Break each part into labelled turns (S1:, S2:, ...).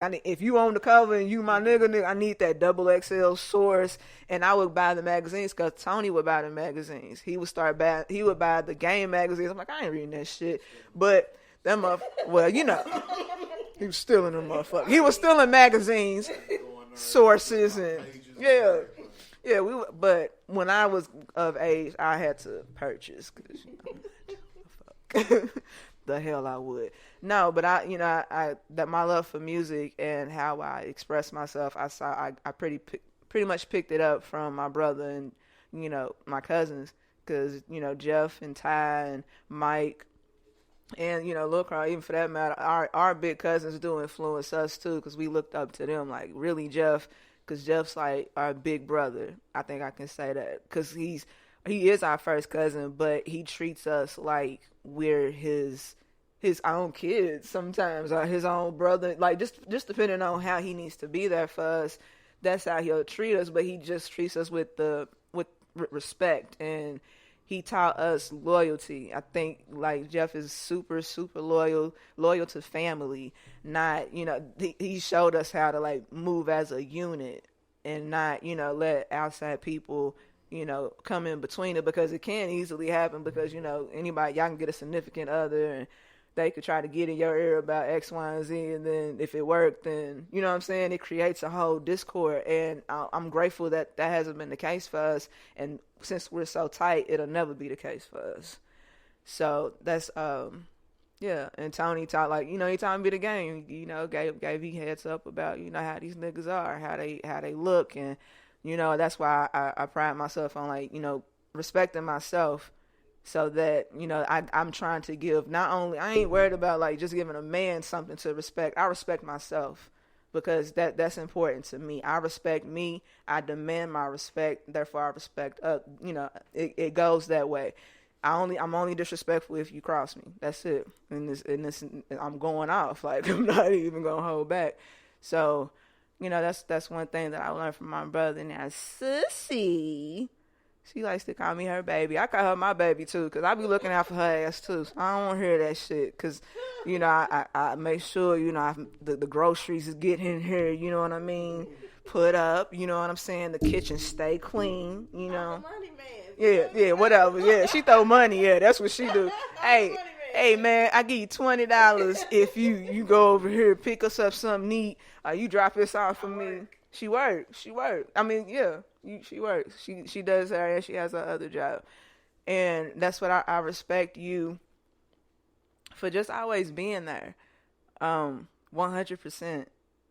S1: If you own the cover and you my nigga, I need that double XL source. And I would buy the magazines because Tony would buy the magazines. He would buy the game magazines. I'm like, I ain't reading that shit. But them well, he was stealing them motherfuckers. He was stealing magazines, sources, and yeah. Yeah, but when I was of age, I had to purchase because the hell I would. No, but I that my love for music and how I express myself, I pretty much picked it up from my brother and my cousins because Jeff and Ty and Mike and Lil Carl, even for that matter, our big cousins do influence us too because we looked up to them. Like really, Jeff, because Jeff's like our big brother. I think I can say that because he is our first cousin, but he treats us like we're his own kids sometimes, or his own brother. Like just depending on how he needs to be there for us, that's how he'll treat us. But he just treats us with respect, and he taught us loyalty. I think like Jeff is super super loyal to family. Not he showed us how to like move as a unit and not let outside people come in between it because it can easily happen because anybody y'all can get a significant other and they could try to get in your ear about X, Y, and Z, and then if it worked, then you know what I'm saying, it creates a whole discord. And I'm grateful that hasn't been the case for us. And since we're so tight, it'll never be the case for us. So that's yeah. And Tony taught he taught me the game. Gave me heads up about how these niggas are, how they look, and that's why I pride myself on respecting myself. So that I'm trying to give not only I ain't worried about just giving a man something to respect. I respect myself because that's important to me. I respect me. I demand my respect. Therefore, I respect. It goes that way. I'm only disrespectful if you cross me. That's it. And this I'm going off. I'm not even gonna hold back. So, that's one thing that I learned from my brother. Now, Sissy. She likes to call me her baby. I call her my baby, too, because I be looking out for her ass, too. So I don't want to hear that shit because, I make sure, the groceries is getting in here, you know what I mean? Put up, you know what I'm saying? The kitchen stay clean,
S2: Money man.
S1: Yeah, whatever. Yeah, she throw money. Yeah, that's what she do. Hey, man, I give you $20 if you go over here, pick us up something neat, you drop this off for me. She work. I mean, yeah. She works. She does her and she has her other job. And that's what I respect you for just always being there. 100%.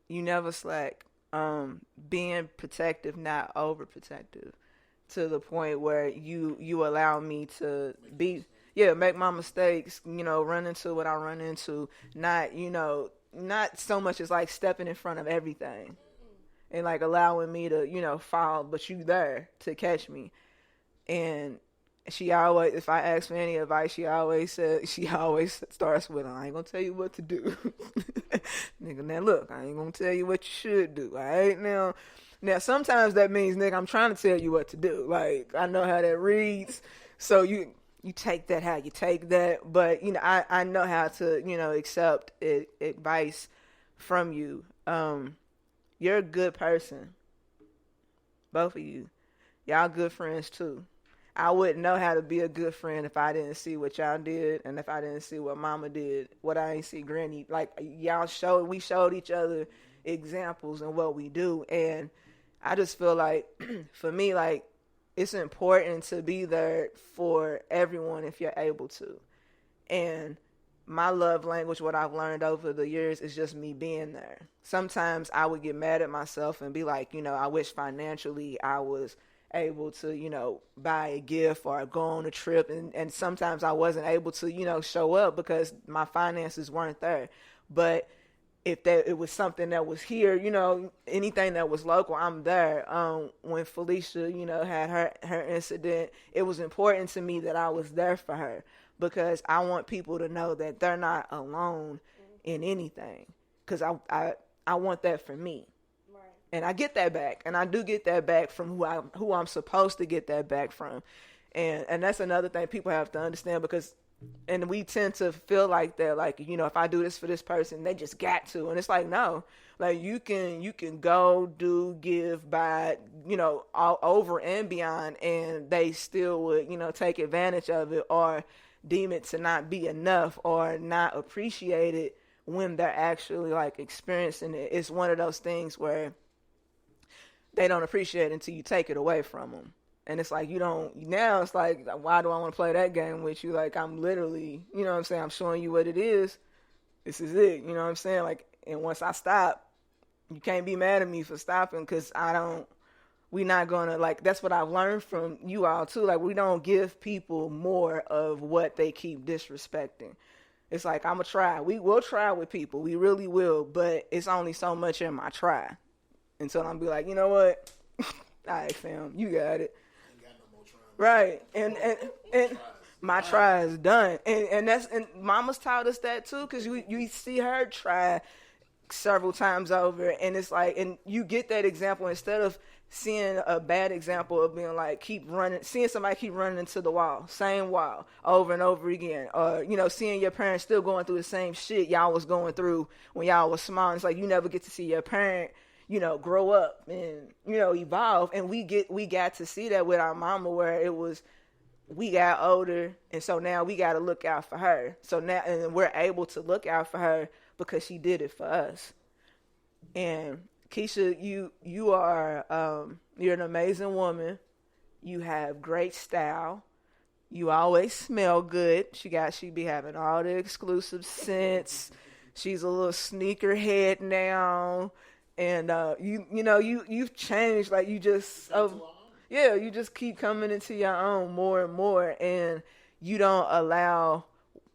S1: You never slack. Being protective, not overprotective. To the point where you allow me to make my mistakes, run into what I run into. Not so much as stepping in front of everything. And allowing me to, fall, but you there to catch me. And she always, if I ask for any advice, she always starts with, I ain't gonna tell you what to do. Nigga, now look, I ain't gonna tell you what you should do. All right, now sometimes that means, nigga, I'm trying to tell you what to do. I know how that reads. So you take that how you take that. But, I know how to, accept advice from you. You're a good person. Both of you. Y'all good friends too. I wouldn't know how to be a good friend if I didn't see what y'all did and if I didn't see what mama did, what I ain't see granny. We showed each other examples and what we do. And I just feel for me, it's important to be there for everyone if you're able to. And my love language, what I've learned over the years, is just me being there. Sometimes I would get mad at myself and be like, I wish financially I was able to, buy a gift or go on a trip. And sometimes I wasn't able to, show up because my finances weren't there. But if it was something that was here, anything that was local, I'm there. When Felicia, had her incident, it was important to me that I was there for her. Because I want people to know that they're not alone in anything. Because I want that for me.
S2: Right.
S1: And I get that back. And I do get that back from who I'm supposed to get that back from. And that's another thing people have to understand because And we tend to feel like that, like, you know, if I do this for this person, they just got to. And it's like, no, like you can go, do, give, buy, you know, all over and beyond, and they still would, you know, take advantage of it or deem it to not be enough or not appreciate it when they're actually like experiencing it. It's one of those things where they don't appreciate it until you take it away from them. And it's like, you don't, now it's like, why do I want to play that game with you? Like, I'm literally, you know what I'm saying? I'm showing you what it is. This is it. You know what I'm saying? Like, and once I stop, you can't be mad at me for stopping, because we're not going to, like, that's what I've learned from you all too. Like, we don't give people more of what they keep disrespecting. It's like, I'm going to try. We will try with people. We really will. But it's only so much in my try. Until I'm be like, you know what? All right, fam, you got it. Right, and my try is done, and Mama's taught us that too, because you see her try several times over, and it's like, and you get that example instead of seeing a bad example of being like seeing somebody keep running into the wall, same wall over and over again, or you know, seeing your parents still going through the same shit y'all was going through when y'all was small. And it's like you never get to see your parent, you know, grow up and, you know, evolve. And we got to see that with our mama, where it was, we got older, and so now we got to look out for her. So now, and we're able to look out for her because she did it for us. And Keesha, you are, you're an amazing woman. You have great style. You always smell good. She be having all the exclusive scents. She's a little sneakerhead now. And you've changed, like you just you just keep coming into your own more and more, and you don't allow,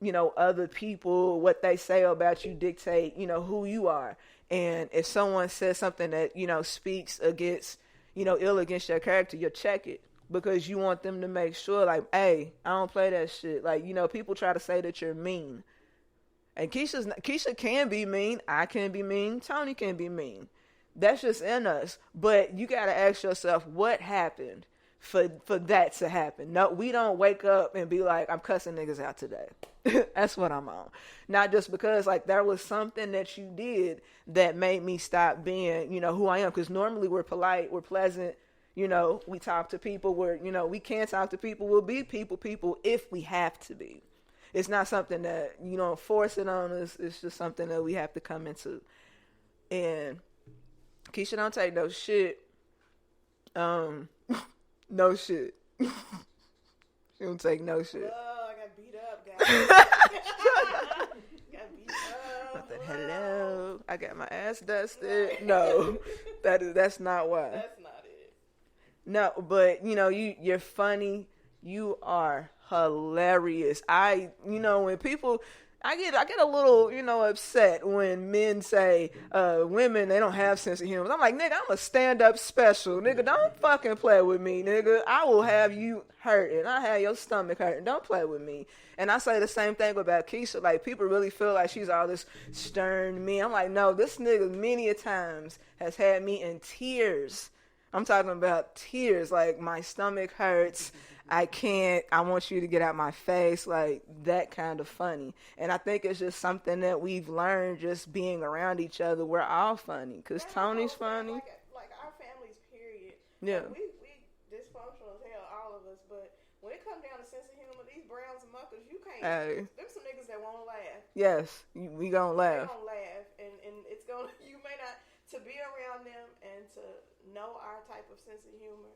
S1: you know, other people, what they say about you dictate, you know, who you are. And if someone says something that, you know, speaks against, you know, ill against your character, you'll check it, because you want them to make sure, like, hey, I don't play that shit. Like, you know, people try to say that you're mean. And Keesha can be mean. I can be mean. Tony can be mean. That's just in us. But you got to ask yourself, what happened for that to happen? No, we don't wake up and be like, I'm cussing niggas out today. That's what I'm on. Not just because, like, there was something that you did that made me stop being, you know, who I am. Because normally we're polite, we're pleasant, you know, we talk to people. We're, you know, we can talk to people. We'll be people if we have to be. It's not something that, you know, force it on us. It's just something that we have to come into. And Keesha don't take no shit. No shit. She don't take no shit.
S2: Oh, I got beat up, guys. Got beat up.
S1: Hello. I got my ass dusted. No. That's not why.
S2: That's not it.
S1: No, but, you know, you're funny. You are hilarious. When people, I get a little, you know, upset when men say women, they don't have sense of humor. I'm like, nigga, I'm a stand-up special. Nigga, don't fucking play with me, nigga. I will have you hurting. I have your stomach hurting. Don't play with me. And I say the same thing about Keesha. Like, people really feel like she's all this stern me. I'm like, no, this nigga many a times has had me in tears. I'm talking about tears. Like, my stomach hurts. I can't, I want you to get out my face, like that kind of funny. And I think it's just something that we've learned just being around each other. We're all funny, because Tony's funny.
S2: Like our families, period.
S1: Yeah.
S2: Like we dysfunctional as hell, all of us, but when it comes down to sense of humor, these Browns and Muckers, you can't, there's some niggas that won't laugh.
S1: Yes, we gonna laugh.
S2: They gonna laugh, and it's gonna, you may not, to be around them and to know our type of sense of humor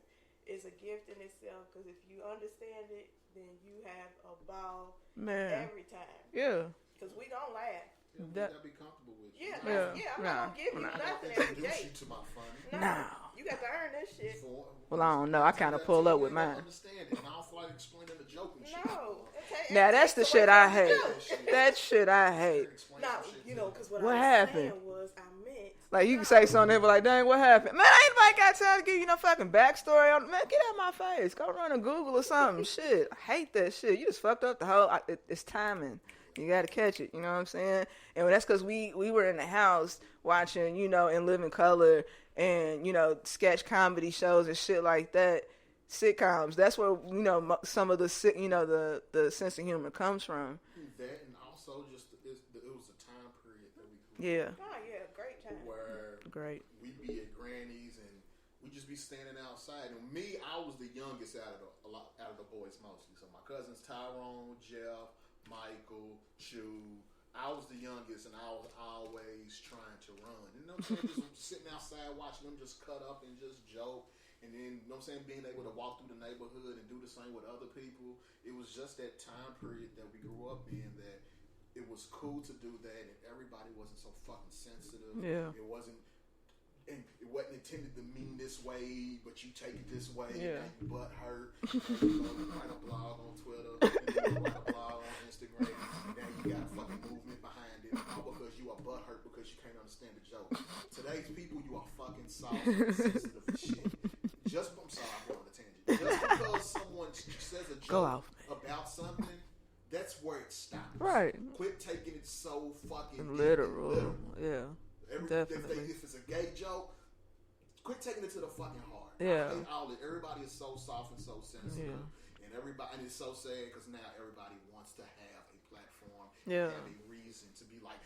S2: is a gift in itself, because if you understand it, then you have a ball every time. Yeah. Because we gonna laugh.
S3: Yeah, we gotta be comfortable with you.
S2: I'm not gonna give you nothing every day.
S3: To my funny.
S1: No.
S2: You got to earn this shit.
S1: Well, I don't know. I kind of pull up with mine.
S3: Understand it, and I don't feel like explaining the joke and shit.
S2: No.
S1: Now that's the shit I hate. That shit I hate.
S2: Now, you know, because what
S1: I was
S2: happened? Saying was I meant.
S1: Like, you can say something, they be like, dang, what happened? Man, I ain't nobody got time to give you no fucking backstory. Man, get out my face. Go run a Google or something. Shit. I hate that shit. You just fucked up the whole, it's timing. You got to catch it. You know what I'm saying? And that's because we were in the house watching, you know, In Living Color and, you know, sketch comedy shows and shit like that. sitcoms. That's where some of the the sense of humor comes from.
S3: That, and also just it was a time period that we
S1: Yeah.
S2: Oh yeah, great time.
S3: where we'd be at Granny's and we'd just be standing outside. And me, I was the youngest out of the boys mostly. So my cousins Tyrone, Jeff, Michael, Chew. I was the youngest, and I was always trying to run. You know what I'm saying? Just sitting outside watching them just cut up and just joke. And then, you know what I'm saying, being able to walk through the neighborhood and do the same with other people. It was just that time period that we grew up in that it was cool to do that, and everybody wasn't so fucking sensitive.
S1: Yeah.
S3: It wasn't intended to mean this way, but you take it this way.
S1: Yeah.
S3: And you butt hurt. And you write a blog on Twitter, and then you write a blog on Instagram, and now you got a fucking movement behind it, all because you are butt hurt because you can't understand the joke. Today's people, you are fucking soft and sensitive as shit. I'm sorry, I'm going on a tangent. Just because someone says a joke about something, that's where it stops.
S1: Right.
S3: Quit taking it so fucking
S1: literal. Yeah. Definitely.
S3: If it's a gay joke, quit taking it to the fucking heart.
S1: Yeah.
S3: I hate all it. Everybody is so soft and so sensitive. Yeah. And it's so sad because now everybody wants to have a platform.
S1: Yeah.
S3: And have a reason to be like,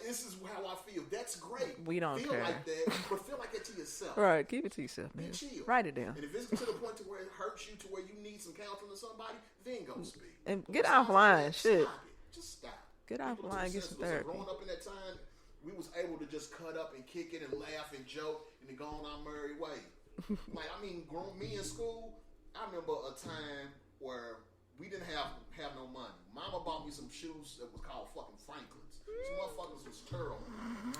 S3: this is how I feel. That's great.
S1: We don't
S3: feel
S1: care.
S3: like that, but feel like it to yourself.
S1: Right. Keep it to yourself, man.
S3: Be chill.
S1: Write it down.
S3: And if it's to the point to where it hurts you to where you need some counseling or somebody, then go speak.
S1: And get offline. Shit.
S3: Stop it. Just stop.
S1: Get offline. Get some therapy.
S3: Growing up in that time, we was able to just cut up and kick it and laugh and joke and then go on our merry way. Me in school, I remember a time where we didn't have no money. Mama bought me some shoes that was called fucking Franklin's. These motherfuckers was terrible.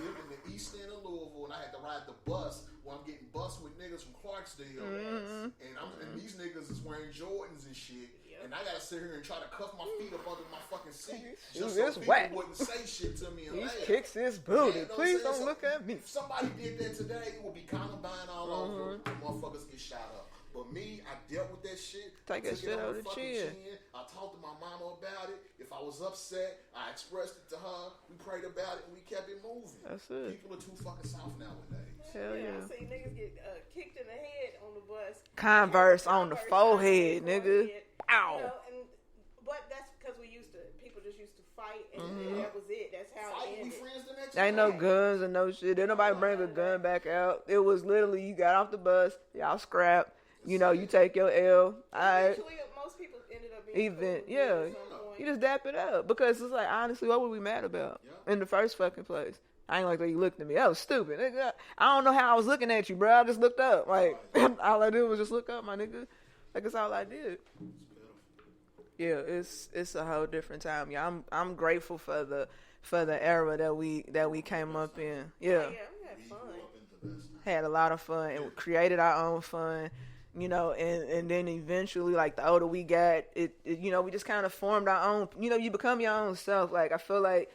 S3: Lived in the east end of Louisville, and I had to ride the bus while I'm getting bused with niggas from Clarksdale. And these niggas is wearing Jordans and shit. And I gotta sit here and try to cuff my feet up under my fucking seat just so people wouldn't say shit to me and
S1: These
S3: laugh.
S1: kicks is booty. Please don't look at me.
S3: If somebody did that today, it would be Columbine all over. And motherfuckers get shot up. But me, I dealt with that shit.
S1: Take that shit out of the chin.
S3: I talked to my mama about it. If I was upset, I expressed it to her. We prayed about it and we kept it moving.
S1: That's it.
S3: People are too fucking soft nowadays.
S1: Hell yeah.
S2: I see niggas get kicked in the head on the bus.
S1: Converse on the forehead, nigga. Ow.
S2: But that's because people just used to fight, and that was it. That's how
S3: Fight,
S2: it ended.
S3: we friends the next
S1: Ain't no guns and no shit. Didn't nobody bring a gun back out. It was literally you got off the bus, y'all scrap. You take your L.
S2: Eventually, most people ended up being
S1: Even,
S2: cool
S1: yeah.
S2: at some point.
S1: You just dap it up. Because it's like, honestly, what were we mad about in the first fucking place? I ain't like that you looked at me. That was stupid. Nigga, I don't know how I was looking at you, bro. I just looked up. Like, all I did was just look up, my nigga. Like, that's all I did. Yeah, it's a whole different time. Yeah, I'm grateful for the era that we came up in. Yeah.
S2: We had fun.
S3: Had
S1: a lot of fun and we created our own fun, and then eventually, like, the older we got, it we just kind of formed our own. You become your own self. Like, I feel like,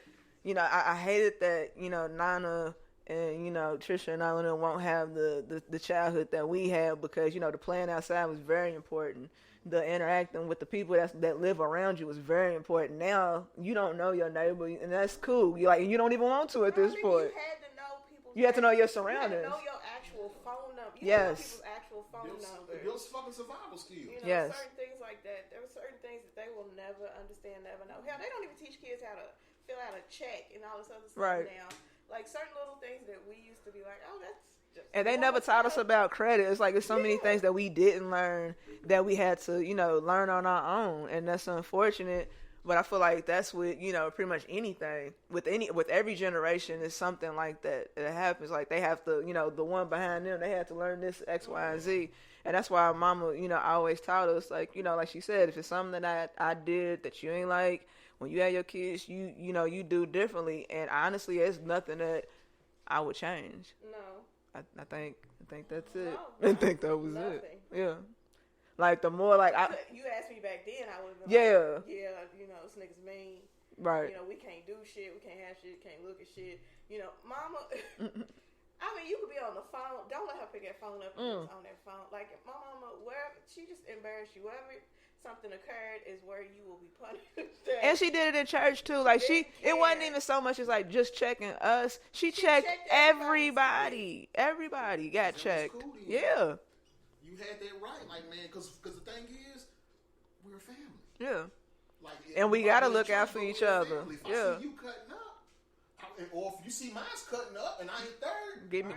S1: I hated that, Nana and Trisha and all of them won't have the childhood that we had because the playing outside was very important. The interacting with the people that live around you was very important. Now you don't know your neighbor, and that's cool. You don't even want to at this point.
S2: You had to know people.
S1: You had to know your surroundings.
S2: You had to know your actual phone number. You
S1: yes.
S2: Know people's actual phone numbers.
S3: It builds fucking survival skills.
S1: Yes.
S2: Certain things like that. There were certain things that they will never understand, never know. Hell, they don't even teach kids how to fill out a check and all this other stuff now. Like certain little things that we used to be like, oh, that's.
S1: And they never taught us about credit. It's like there's so many things that we didn't learn that we had to, learn on our own, and that's unfortunate. But I feel like that's with pretty much anything with every generation is something like that happens. Like they have to, the one behind them, they had to learn this X, Y, and Z, and that's why Mama, always taught us like like she said, if it's something that I did that you ain't like, when you have your kids, you do differently. And honestly, it's nothing that I would change.
S2: No.
S1: I think that's it.
S2: No,
S1: I think that was
S2: nothing.
S1: it. Yeah. Like the more like
S2: you asked me back then, I would have been
S1: like,
S2: this nigga's mean.
S1: Right.
S2: We can't do shit, we can't have shit, can't look at shit. Mama I mean, you could be on the phone. Don't let her pick that phone up on that phone. Like my mama, wherever she just embarrassed you, wherever something occurred is where you will be punished.
S1: And she did it in church too. Like it wasn't even so much as like just checking us. She checked everybody. Everybody got checked. Yeah.
S3: You you had that right. Like, man, because the thing is, we're a family.
S1: Yeah.
S3: Like,
S1: And we gotta look out for each other.
S3: If I
S1: Yeah.
S3: see you cutting up, or if you see mine's cutting up and I ain't third,
S1: Give me